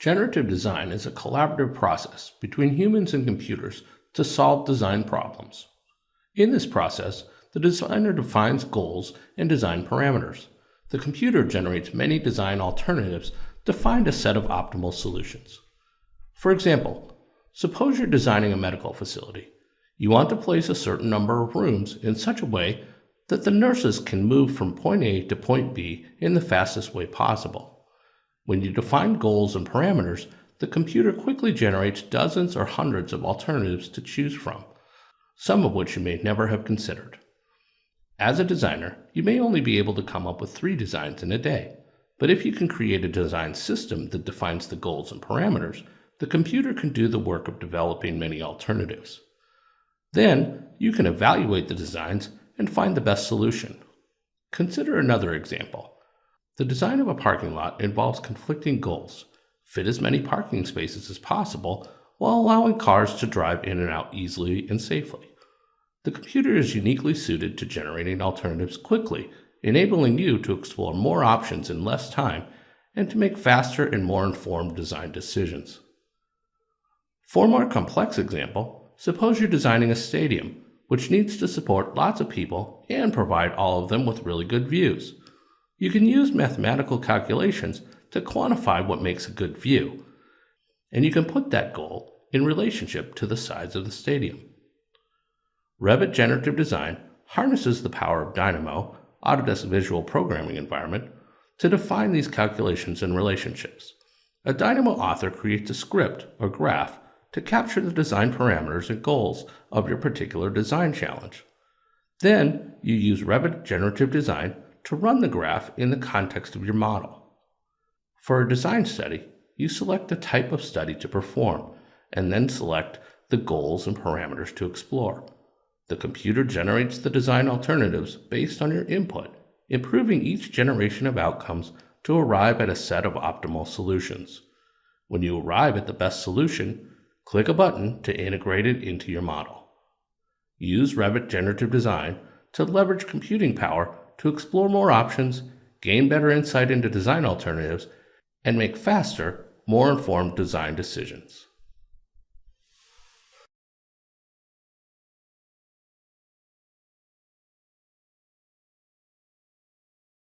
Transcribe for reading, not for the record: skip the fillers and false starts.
Generative design is a collaborative process between humans and computers to solve design problems. In this process, the designer defines goals and design parameters. The computer generates many design alternatives to find a set of optimal solutions. For example, suppose you're designing a medical facility. You want to place a certain number of rooms in such a way that the nurses can move from point A to point B in the fastest way possible. When you define goals and parameters, the computer quickly generates dozens or hundreds of alternatives to choose from, some of which you may never have considered. As a designer, you may only be able to come up with 3 designs in a day, but if you can create a design system that defines the goals and parameters, the computer can do the work of developing many alternatives. Then, you can evaluate the designs and find the best solution. Consider another example. The design of a parking lot involves conflicting goals: fit as many parking spaces as possible while allowing cars to drive in and out easily and safely. The computer is uniquely suited to generating alternatives quickly, enabling you to explore more options in less time and to make faster and more informed design decisions. For a more complex example, suppose you're designing a stadium, which needs to support lots of people and provide all of them with really good views. You can use mathematical calculations to quantify what makes a good view, and you can put that goal in relationship to the size of the stadium. Revit Generative Design harnesses the power of Dynamo, Autodesk visual programming environment, to define these calculations and relationships. A Dynamo author creates a script or graph to capture the design parameters and goals of your particular design challenge. Then you use Revit Generative Design to run the graph in the context of your model. For a design study, you select the type of study to perform and then select the goals and parameters to explore. The computer generates the design alternatives based on your input, improving each generation of outcomes to arrive at a set of optimal solutions. When you arrive at the best solution, click a button to integrate it into your model. Use Revit Generative Design to leverage computing power to explore more options, gain better insight into design alternatives, and make faster, more informed design decisions.